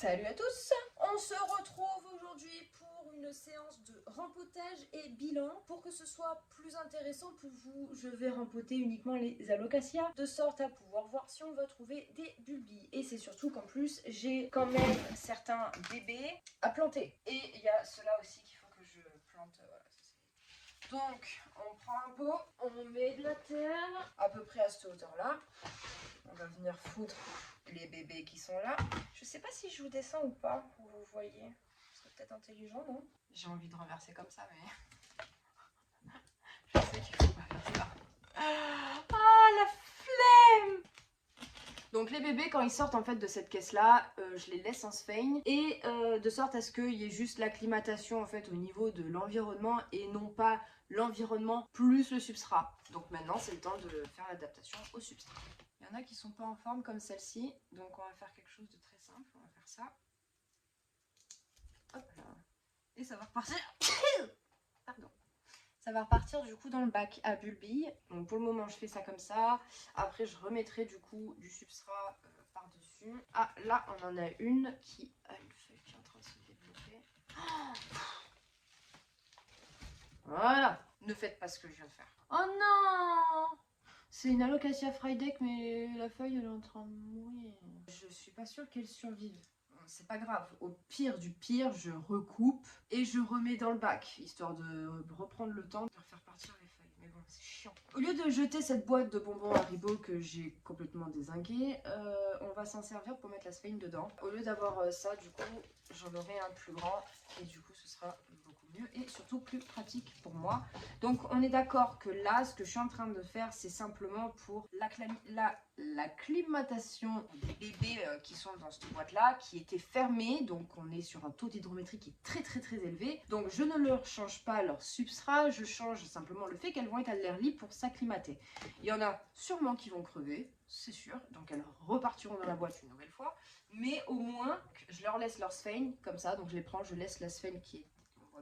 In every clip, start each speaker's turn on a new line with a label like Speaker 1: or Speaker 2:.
Speaker 1: Salut à tous! On se retrouve aujourd'hui pour une séance de rempotage et bilan. Pour que ce soit plus intéressant pour vous, je vais rempoter uniquement les alocasias, de sorte à pouvoir voir si on va trouver des bulbilles. Et c'est surtout qu'en plus, j'ai quand même certains bébés à planter. Et il y a ceux-là aussi qu'il faut que je plante. Voilà. Donc, on prend un pot, on met de la terre, à peu près à cette hauteur-là. On va venir foutre les bébés qui sont là. Je sais pas si je vous descends ou pas, pour que vous voyez. C'est peut-être intelligent, non? J'ai envie de renverser comme ça, mais je sais qu'il faut pas faire ça. Ah, la flemme! Donc les bébés, quand ils sortent en fait de cette caisse-là, je les laisse en sphaigne et de sorte à ce qu'il y ait juste l'acclimatation en fait au niveau de l'environnement et non pas l'environnement plus le substrat. Donc maintenant, c'est le temps de faire l'adaptation au substrat. Il y en a qui sont pas en forme comme celle-ci, donc on va faire quelque chose de très simple. On va faire ça. Hop là. Et ça va repartir. Pardon. Ça va repartir du coup dans le bac à bulbilles. Donc pour le moment je fais ça comme ça. Après je remettrai du coup du substrat par-dessus. Ah là on en a une qui a une feuille qui est en train de se développer. Oh, voilà. Ne faites pas ce que je viens de faire. Oh non! C'est une Alocasia Frydek, mais la feuille elle est en train de mourir. Je suis pas sûre qu'elle survive. C'est pas grave. Au pire du pire, je recoupe et je remets dans le bac, histoire de reprendre le temps de refaire partir les feuilles. Mais bon, c'est chiant. Au lieu de jeter cette boîte de bonbons Haribo que j'ai complètement dézinguée, on va s'en servir pour mettre la sphaigne dedans. Au lieu d'avoir ça, du coup, j'en aurai un plus grand et du coup, ce sera beaucoup mieux et surtout plus pratique pour moi. Donc on est d'accord que là, ce que je suis en train de faire, c'est simplement pour l'acclimatation des bébés qui sont dans cette boîte-là, qui était fermée. Donc on est sur un taux d'hydrométrie qui est très élevé. Donc je ne leur change pas leur substrat, je change simplement le fait qu'elles vont être à l'air libre pour s'acclimater. Il y en a sûrement qui vont crever, c'est sûr. Donc elles repartiront dans la boîte une nouvelle fois. Mais au moins, je leur laisse leur sphaigne comme ça. Donc je les prends, je laisse la sphaigne qui est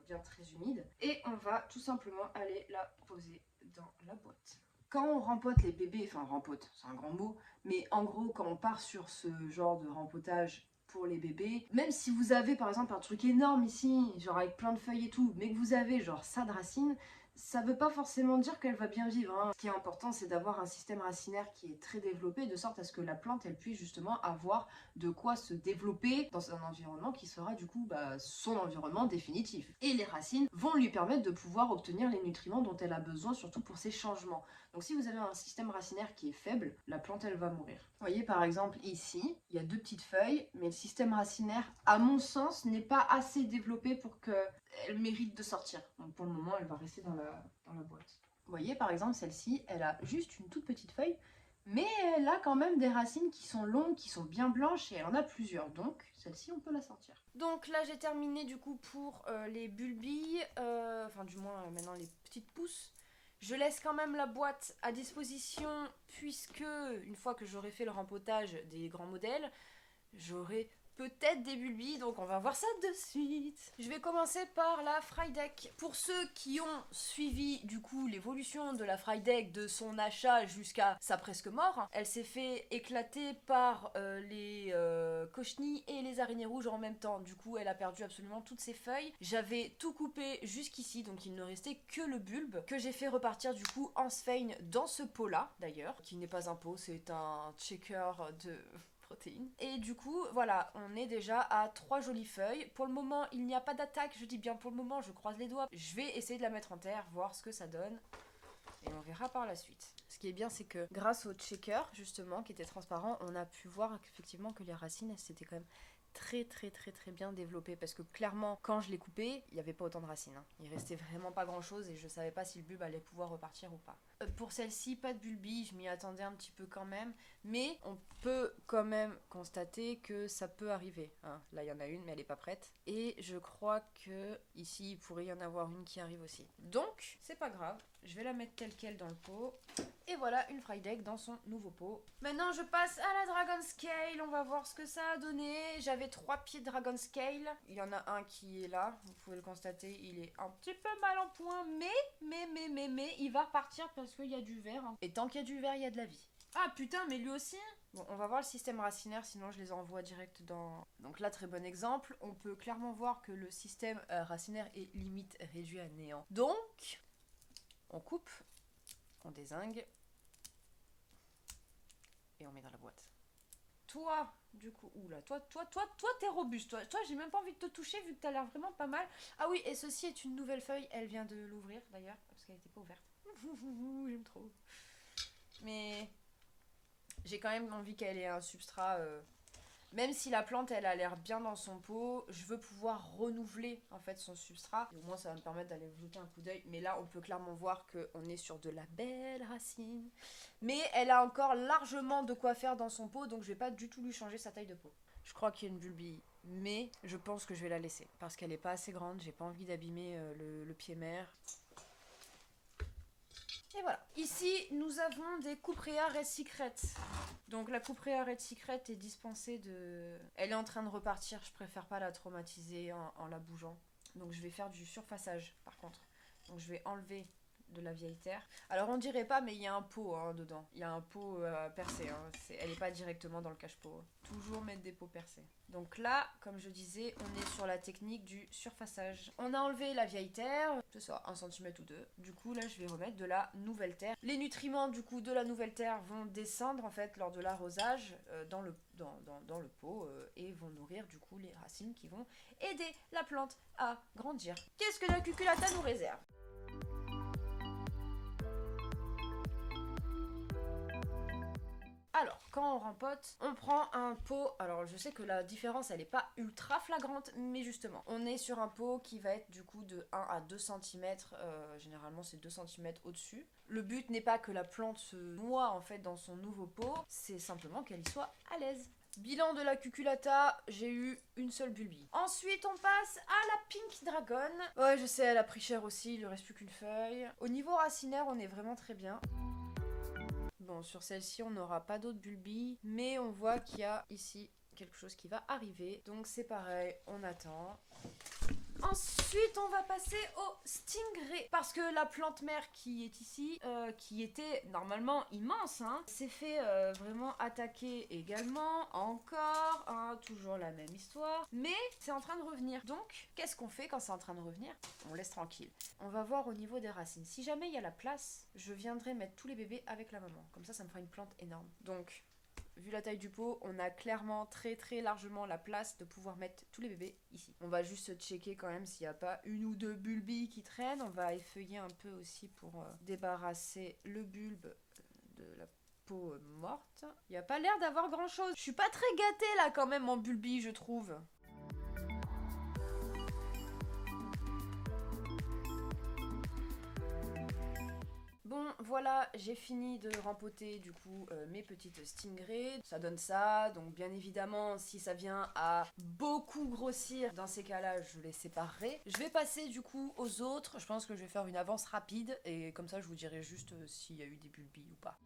Speaker 1: bien très humide et on va tout simplement aller la poser dans la boîte. Quand on rempote les bébés, enfin rempote, c'est un grand mot, mais en gros quand on part sur ce genre de rempotage pour les bébés, même si vous avez par exemple un truc énorme ici, genre avec plein de feuilles et tout, mais que vous avez genre ça de racines, ça veut pas forcément dire qu'elle va bien vivre, hein. Ce qui est important, c'est d'avoir un système racinaire qui est très développé, de sorte à ce que la plante, elle puisse justement avoir de quoi se développer dans un environnement qui sera du coup son environnement définitif. Et les racines vont lui permettre de pouvoir obtenir les nutriments dont elle a besoin, surtout pour ces changements. Donc si vous avez un système racinaire qui est faible, la plante, elle va mourir. Vous voyez par exemple ici, il y a 2 petites feuilles, mais le système racinaire, à mon sens, n'est pas assez développé pour qu'elle mérite de sortir. Donc pour le moment, elle va rester dans la boîte. Vous voyez par exemple celle-ci, elle a juste une toute petite feuille, mais elle a quand même des racines qui sont longues, qui sont bien blanches et elle en a plusieurs. Donc celle-ci, on peut la sortir. Donc là, j'ai terminé du coup pour les bulbilles, enfin du moins maintenant les petites pousses. Je laisse quand même la boîte à disposition puisque une fois que j'aurai fait le rempotage des grands modèles, j'aurai peut-être des bulbilles, donc on va voir ça de suite. Je vais commencer par la Frydek. Pour ceux qui ont suivi du coup l'évolution de la Frydek de son achat jusqu'à sa presque mort, elle s'est fait éclater par les cochenilles et les araignées rouges en même temps. Du coup, elle a perdu absolument toutes ses feuilles. J'avais tout coupé jusqu'ici, donc il ne restait que le bulbe que j'ai fait repartir du coup en sphaigne dans ce pot-là d'ailleurs, qui n'est pas un pot, c'est un checker de protéines. Et du coup, voilà, on est déjà à 3 jolies feuilles. Pour le moment, il n'y a pas d'attaque, je dis bien pour le moment, je croise les doigts. Je vais essayer de la mettre en terre, voir ce que ça donne. Et on verra par la suite. Ce qui est bien, c'est que grâce au checker, justement, qui était transparent, on a pu voir effectivement que les racines, elles s'étaient quand même très bien développées. Parce que clairement, quand je l'ai coupé, il n'y avait pas autant de racines, hein. Il restait vraiment pas grand chose et je savais pas si le bulbe allait pouvoir repartir ou pas. Pour celle-ci, pas de bulbille, je m'y attendais un petit peu quand même. Mais on peut quand même constater que ça peut arriver, hein. Là, il y en a une, mais elle est pas prête. Et je crois que ici, il pourrait y en avoir une qui arrive aussi. Donc, c'est pas grave. Je vais la mettre telle quelle dans le pot. Et voilà une Frydek dans son nouveau pot. Maintenant je passe à la Dragon Scale. On va voir ce que ça a donné. J'avais 3 pieds de Dragon Scale. Il y en a un qui est là. Vous pouvez le constater. Il est un petit peu mal en point. Mais il va repartir parce qu'il y a du vert. Et tant qu'il y a du vert, il y a de la vie. Ah putain, mais lui aussi,
Speaker 2: Bon, on va voir le système racinaire, sinon je les envoie direct dans... Donc là, très bon exemple. On peut clairement voir que le système racinaire est limite réduit à néant. Donc, on coupe, on dézingue, et on met dans la boîte. Toi, du coup, oula, toi, t'es robuste. Toi, j'ai même pas envie de te toucher vu que t'as l'air vraiment pas mal. Ah oui, et ceci est une nouvelle feuille. Elle vient de l'ouvrir d'ailleurs, parce qu'elle était pas ouverte. J'aime trop. Mais j'ai quand même envie qu'elle ait un substrat. Même si la plante, elle a l'air bien dans son pot, je veux pouvoir renouveler en fait son substrat. Et au moins, ça va me permettre d'aller jeter un coup d'œil. Mais là, on peut clairement voir qu'on est sur de la belle racine. Mais elle a encore largement de quoi faire dans son pot, donc je vais pas du tout lui changer sa taille de pot. Je crois qu'il y a une bulbille, mais je pense que je vais la laisser. Parce qu'elle est pas assez grande, j'ai pas envie d'abîmer le pied mère. Et voilà. Ici, nous avons des Cuprea Red Secret. Donc la Cuprea Red Secret est dispensée de... Elle est en train de repartir, je préfère pas la traumatiser en la bougeant. Donc je vais faire du surfaçage par contre. Donc je vais enlever de la vieille terre. Alors on dirait pas, mais il y a un pot dedans. Il y a un pot percé. Elle n'est pas directement dans le cache-pot. Toujours mettre des pots percés. Donc là, comme je disais, on est sur la technique du surfaçage. On a enlevé la vieille terre, c'est ça, 1 cm ou 2. Du coup, là, je vais remettre de la nouvelle terre. Les nutriments, du coup, de la nouvelle terre vont descendre, en fait, lors de l'arrosage dans le pot et vont nourrir, du coup, les racines qui vont aider la plante à grandir. Qu'est-ce que la cucullata nous réserve ? Alors, quand on rempote, on prend un pot. Alors, je sais que la différence, elle n'est pas ultra flagrante, mais justement, on est sur un pot qui va être du coup de 1 à 2 cm. Généralement, c'est 2 cm au-dessus. Le but n'est pas que la plante se noie en fait dans son nouveau pot, c'est simplement qu'elle y soit à l'aise. Bilan de la cucullata, j'ai eu une seule bulbille. Ensuite, on passe à la Pink Dragon. Ouais, je sais, elle a pris cher aussi, il ne reste plus qu'une feuille. Au niveau racinaire, on est vraiment très bien. Bon, sur celle-ci, on n'aura pas d'autres bulbilles, mais on voit qu'il y a ici quelque chose qui va arriver. Donc c'est pareil, on attend. Ensuite, on va passer au stingray. Parce que la plante mère qui est ici, qui était normalement immense, s'est fait vraiment attaquer également. Encore, toujours la même histoire. Mais c'est en train de revenir. Donc, qu'est-ce qu'on fait quand c'est en train de revenir ? On laisse tranquille. On va voir au niveau des racines. Si jamais il y a la place, je viendrai mettre tous les bébés avec la maman. Comme ça me fera une plante énorme. Donc... Vu la taille du pot, on a clairement très largement la place de pouvoir mettre tous les bébés ici. On va juste checker quand même s'il n'y a pas une ou deux bulbilles qui traînent. On va effeuiller un peu aussi pour débarrasser le bulbe de la peau morte. Il n'y a pas l'air d'avoir grand chose. Je suis pas très gâtée là quand même en bulbille, je trouve. Bon, voilà, j'ai fini de rempoter du coup mes petites stingrays. Ça donne ça, donc bien évidemment, si ça vient à beaucoup grossir, dans ces cas-là, je les séparerai. Je vais passer du coup aux autres. Je pense que je vais faire une avance rapide et comme ça, je vous dirai juste s'il y a eu des bulbilles ou pas.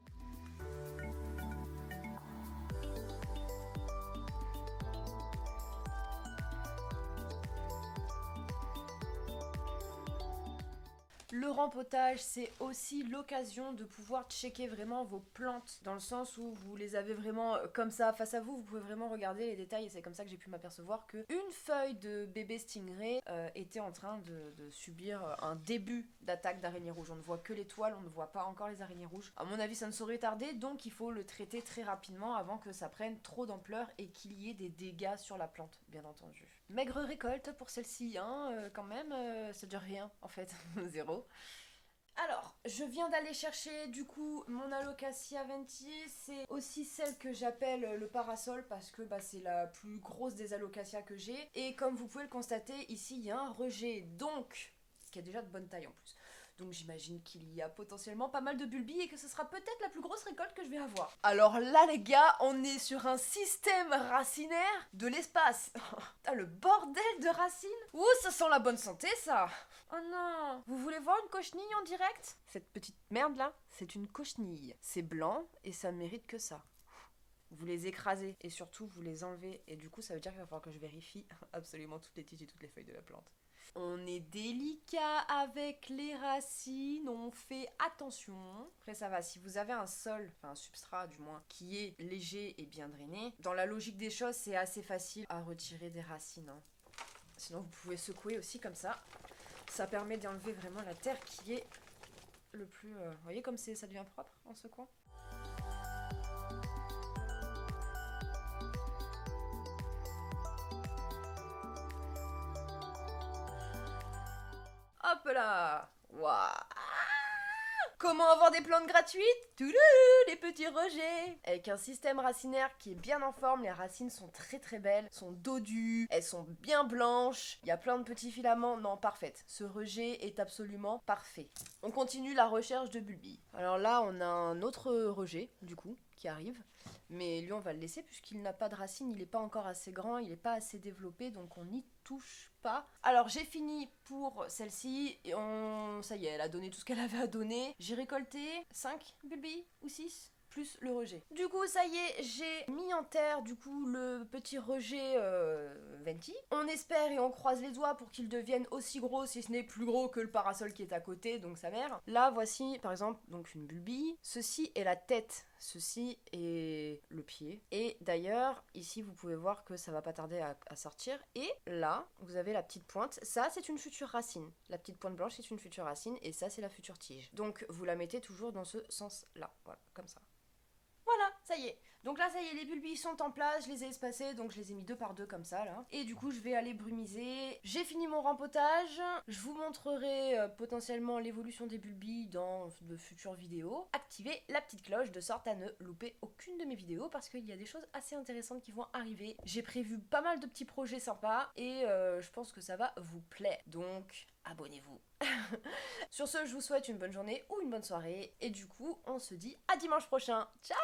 Speaker 2: Le rempotage, c'est aussi l'occasion de pouvoir checker vraiment vos plantes, dans le sens où vous les avez vraiment comme ça face à vous, vous pouvez vraiment regarder les détails, et c'est comme ça que j'ai pu m'apercevoir que une feuille de bébé stingray était en train de subir un début d'attaque d'araignée rouge. On ne voit que les toiles, on ne voit pas encore les araignées rouges. À mon avis, ça ne saurait tarder, donc il faut le traiter très rapidement avant que ça prenne trop d'ampleur et qu'il y ait des dégâts sur la plante, bien entendu. Maigre récolte pour celle-ci, quand même, ça dure rien en fait, zéro. Alors, je viens d'aller chercher du coup mon Alocasia venti, c'est aussi celle que j'appelle le parasol parce que c'est la plus grosse des Alocasias que j'ai. Et comme vous pouvez le constater, ici il y a un rejet, donc, qui a déjà de bonne taille en plus. Donc j'imagine qu'il y a potentiellement pas mal de bulbilles et que ce sera peut-être la plus grosse récolte que je vais avoir. Alors là les gars, on est sur un système racinaire de l'espace. Putain, le bordel de racines. Ouh, ça sent la bonne santé ça. Oh non. Vous voulez voir une cochenille en direct ? Cette petite merde là, c'est une cochenille. C'est blanc et ça mérite que ça. Vous les écrasez et surtout vous les enlevez et du coup ça veut dire qu'il va falloir que je vérifie absolument toutes les tiges et toutes les feuilles de la plante. On est délicat avec les racines, on fait attention. Après ça va, si vous avez un sol, enfin un substrat du moins, qui est léger et bien drainé, dans la logique des choses, c'est assez facile à retirer des racines. Hein. Sinon vous pouvez secouer aussi comme ça. Ça permet d'enlever vraiment la terre qui est le plus... Vous voyez comme ça devient propre en secouant. Hop là. Waouh. Comment avoir des plantes gratuites? Toulou, les petits rejets. Avec un système racinaire qui est bien en forme, les racines sont très très belles, sont dodues, elles sont bien blanches, il y a plein de petits filaments, non, parfaite. Ce rejet est absolument parfait. On continue la recherche de bulbilles. Alors là, on a un autre rejet, du coup, qui arrive. Mais lui, on va le laisser puisqu'il n'a pas de racines, il n'est pas encore assez grand, il n'est pas assez développé, donc on n'y touche pas. Alors j'ai fini pour celle-ci, et ça y est, elle a donné tout ce qu'elle avait à donner. J'ai récolté 5 bulbilles ou 6 plus le rejet. Du coup, ça y est, j'ai mis en terre du coup le petit rejet Venti. On espère et on croise les doigts pour qu'il devienne aussi gros, si ce n'est plus gros que le parasol qui est à côté, donc sa mère. Là, voici par exemple donc une bulbille. Ceci est la tête, ceci est le pied. Et d'ailleurs, ici vous pouvez voir que ça va pas tarder à sortir. Et là, vous avez la petite pointe. Ça, c'est une future racine. La petite pointe blanche, c'est une future racine. Et ça, c'est la future tige. Donc, vous la mettez toujours dans ce sens-là. Voilà, comme ça. Voilà, ça y est. Donc là, ça y est, les bulbilles sont en place, je les ai espacés, donc je les ai mis 2 par 2 comme ça, là. Et du coup, je vais aller brumiser. J'ai fini mon rempotage. Je vous montrerai potentiellement l'évolution des bulbilles dans de futures vidéos. Activez la petite cloche de sorte à ne louper aucune de mes vidéos parce qu'il y a des choses assez intéressantes qui vont arriver. J'ai prévu pas mal de petits projets sympas et je pense que ça va vous plaire. Donc, abonnez-vous. Sur ce, je vous souhaite une bonne journée ou une bonne soirée. Et du coup, on se dit à dimanche prochain. Ciao!